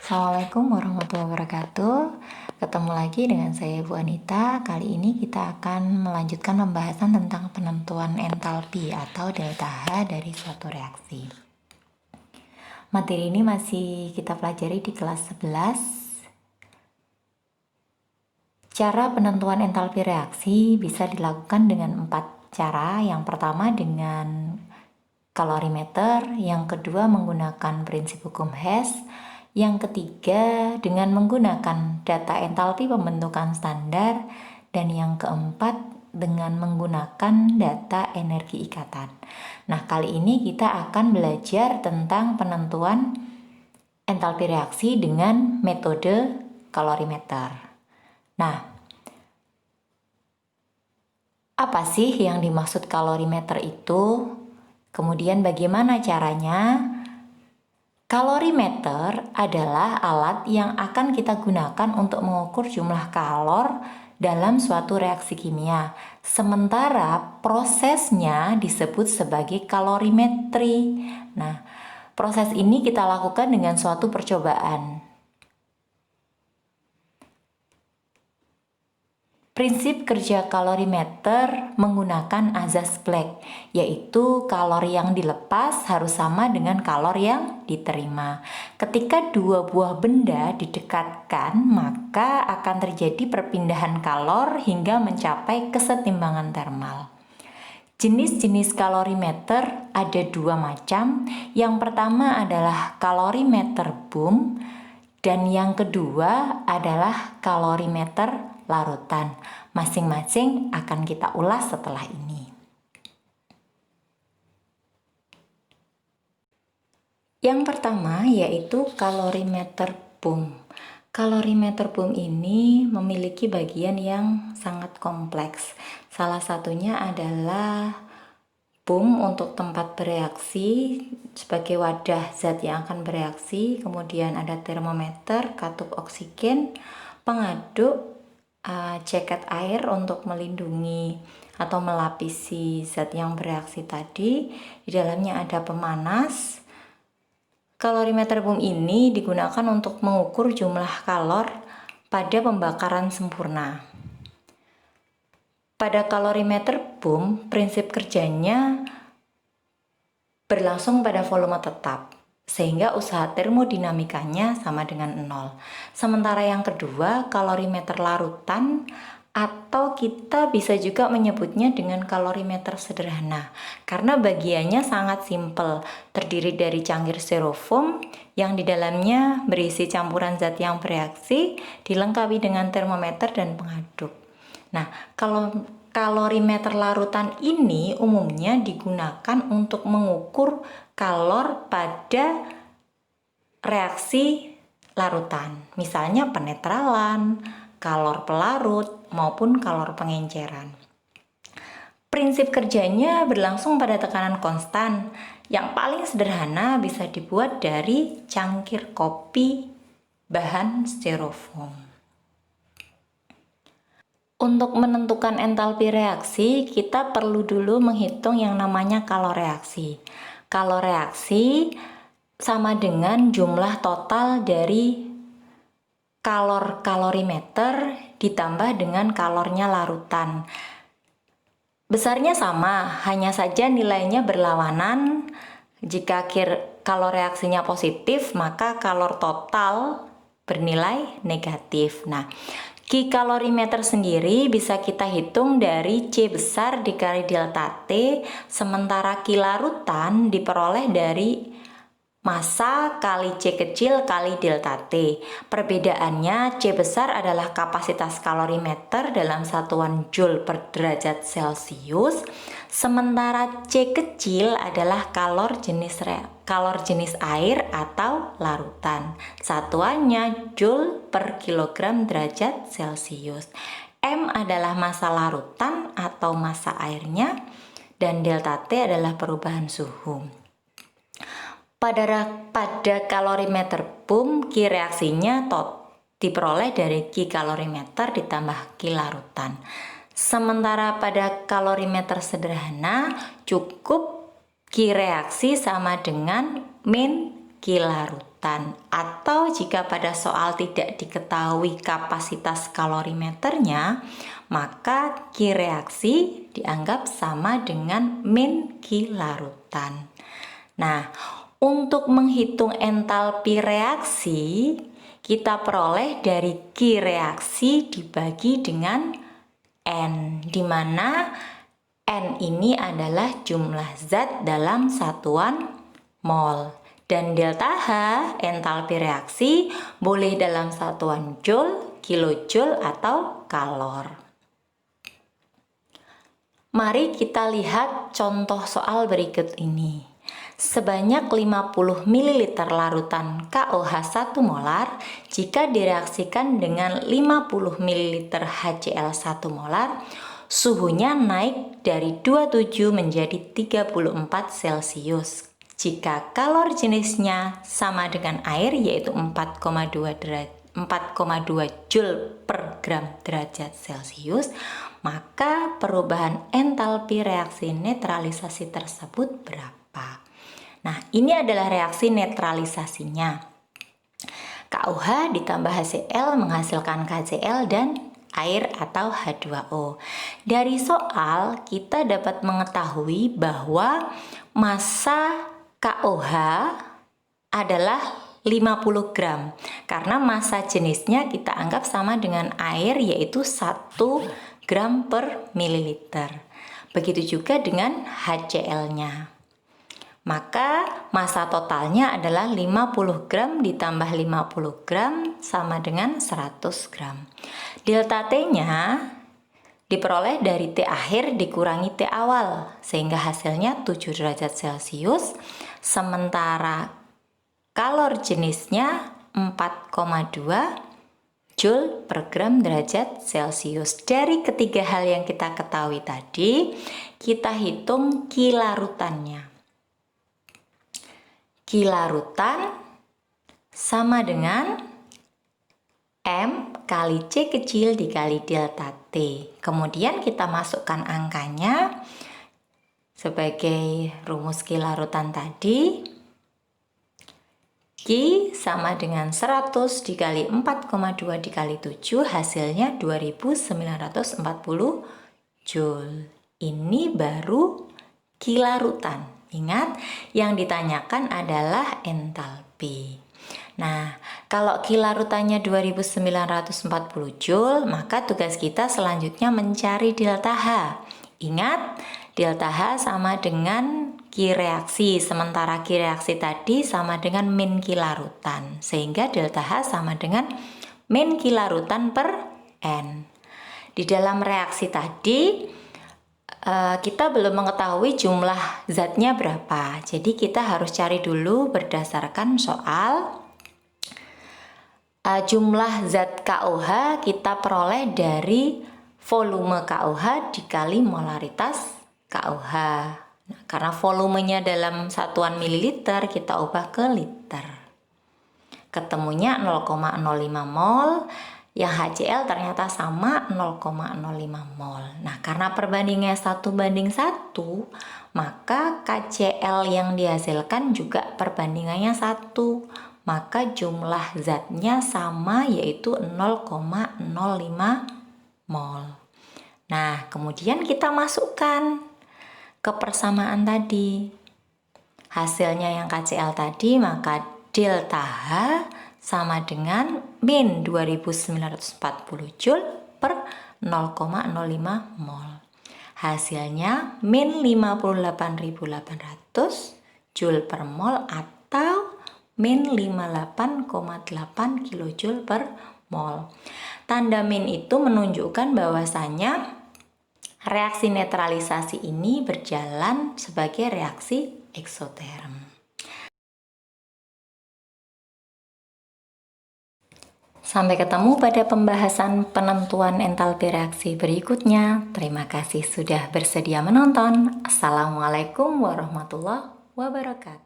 Assalamualaikum warahmatullahi wabarakatuh. Ketemu lagi dengan saya Bu Anita. Kali ini kita akan melanjutkan pembahasan tentang penentuan entalpi atau delta H dari suatu reaksi. Materi ini masih kita pelajari di kelas 11. Cara penentuan entalpi reaksi bisa dilakukan dengan 4 cara. Yang pertama dengan kalorimeter, yang kedua menggunakan prinsip hukum Hess, yang ketiga dengan menggunakan data entalpi pembentukan standar, dan yang keempat dengan menggunakan data energi ikatan. Nah, kali ini kita akan belajar tentang penentuan entalpi reaksi dengan metode kalorimeter. Nah, apa sih yang dimaksud kalorimeter itu? Kemudian bagaimana caranya? Kalorimeter adalah alat yang akan kita gunakan untuk mengukur jumlah kalor dalam suatu reaksi kimia. Sementara prosesnya disebut sebagai kalorimetri. Nah, proses ini kita lakukan dengan suatu percobaan. Prinsip kerja kalorimeter menggunakan azas Black, yaitu kalori yang dilepas harus sama dengan kalori yang diterima. Ketika dua buah benda didekatkan, maka akan terjadi perpindahan kalor hingga mencapai kesetimbangan termal. Jenis-jenis kalorimeter ada 2 macam. Yang pertama adalah kalorimeter Bohm, dan yang kedua adalah kalorimeter larutan. Masing-masing akan kita ulas setelah ini. Yang pertama yaitu kalorimeter Bohm. Kalorimeter Bohm ini memiliki bagian yang sangat kompleks. Salah satunya adalah boom untuk tempat bereaksi sebagai wadah zat yang akan bereaksi, kemudian ada termometer, katup oksigen, pengaduk, jaket air untuk melindungi atau melapisi zat yang bereaksi tadi. Di dalamnya ada pemanas. Kalorimeter Bohm ini digunakan untuk mengukur jumlah kalor pada pembakaran sempurna. Pada kalorimeter Bohm, prinsip kerjanya berlangsung pada volume tetap, sehingga usaha termodinamikanya sama dengan 0. Sementara yang kedua, kalorimeter larutan, atau kita bisa juga menyebutnya dengan kalorimeter sederhana, karena bagiannya sangat simpel, terdiri dari cangkir styrofoam yang di dalamnya berisi campuran zat yang bereaksi, dilengkapi dengan termometer dan pengaduk. Nah, kalau kalorimeter larutan ini umumnya digunakan untuk mengukur kalor pada reaksi larutan, misalnya penetralan, kalor pelarut, maupun kalor pengenceran. Prinsip kerjanya berlangsung pada tekanan konstan. Yang paling sederhana bisa dibuat dari cangkir kopi bahan styrofoam. Untuk menentukan entalpi reaksi, kita perlu dulu menghitung yang namanya kalor reaksi. Kalor reaksi sama dengan jumlah total dari kalor kalorimeter ditambah dengan kalornya larutan. Besarnya sama, hanya saja nilainya berlawanan. Jika kalor reaksinya positif, maka kalor total bernilai negatif. Nah, Ki kalorimeter sendiri bisa kita hitung dari C besar dikali delta T, sementara Ki larutan diperoleh dari massa kali C kecil kali delta T. Perbedaannya, C besar adalah kapasitas kalorimeter dalam satuan Joule per derajat Celcius, sementara C kecil adalah kalor jenis air atau larutan. Satuannya Joule per kilogram derajat Celcius. M adalah massa larutan atau massa airnya, dan delta T adalah perubahan suhu. Pada kalorimeter Bohm, Ki reaksinya diperoleh dari Ki kalorimeter ditambah Ki larutan. Sementara pada kalorimeter sederhana cukup Ki reaksi sama dengan min Ki larutan. larutan, atau jika pada soal tidak diketahui kapasitas kalorimeternya, maka Q reaksi dianggap sama dengan min Q larutan. Nah, untuk menghitung entalpi reaksi, kita peroleh dari Q reaksi dibagi dengan N, di mana N ini adalah jumlah zat dalam satuan mol. Dan delta H, entalpi reaksi, boleh dalam satuan joule, kilojoule, atau kalor. Mari kita lihat contoh soal berikut ini. Sebanyak 50 ml larutan KOH 1 molar jika direaksikan dengan 50 ml HCl 1 molar, suhunya naik dari 27 menjadi 34 Celcius. Jika kalor jenisnya sama dengan air, yaitu 4,2 Joule per gram derajat Celcius, maka perubahan entalpi reaksi netralisasi tersebut berapa? Nah, ini adalah reaksi netralisasinya. KOH ditambah HCl menghasilkan KCl dan air atau H2O. Dari soal kita dapat mengetahui bahwa massa KOH adalah 50 gram karena massa jenisnya kita anggap sama dengan air, yaitu 1 gram per mililiter. Begitu juga dengan HCl-nya. Maka massa totalnya adalah 50 gram ditambah 50 gram sama dengan 100 gram. Delta T-nya diperoleh dari T akhir dikurangi T awal, sehingga hasilnya 7 derajat Celcius, sementara kalor jenisnya 4,2 Joule per gram derajat Celcius. Dari ketiga hal yang kita ketahui tadi, kita hitung Q larutannya. Q larutan sama dengan M kali C kecil dikali delta T. Kemudian kita masukkan angkanya sebagai rumus Q larutan tadi. Q sama dengan 100 dikali 4,2 dikali 7, hasilnya 2940 Joule. Ini baru Q larutan. Ingat, yang ditanyakan adalah entalpi. Nah, kalau Q larutannya 2940 Joule, maka tugas kita selanjutnya mencari delta H. Ingat, delta H sama dengan Q reaksi, sementara Q reaksi tadi sama dengan min Q larutan. Sehingga delta H sama dengan min Q larutan per N. Di dalam reaksi tadi, kita belum mengetahui jumlah zatnya berapa. Jadi kita harus cari dulu berdasarkan soal. Jumlah zat KOH kita peroleh dari volume KOH dikali molaritas KOH. Nah, karena volumenya dalam satuan mililiter, kita ubah ke liter. Ketemunya 0,05 mol, yang HCl ternyata sama 0,05 mol. Nah, karena perbandingannya 1:1, maka KCl yang dihasilkan juga perbandingannya 1. Maka jumlah zatnya sama, yaitu 0,05 mol. Nah, kemudian kita masukkan ke persamaan tadi. Hasilnya yang KCl tadi, maka delta H sama dengan min 2940 Joule per 0,05 mol. Hasilnya min 58.800 Joule per mol atau min 58,8 kilojoule per mol. Tanda min itu menunjukkan bahwasanya reaksi netralisasi ini berjalan sebagai reaksi eksoterm. Sampai ketemu pada pembahasan penentuan entalpi reaksi berikutnya. Terima kasih sudah bersedia menonton. Assalamualaikum warahmatullahi wabarakatuh.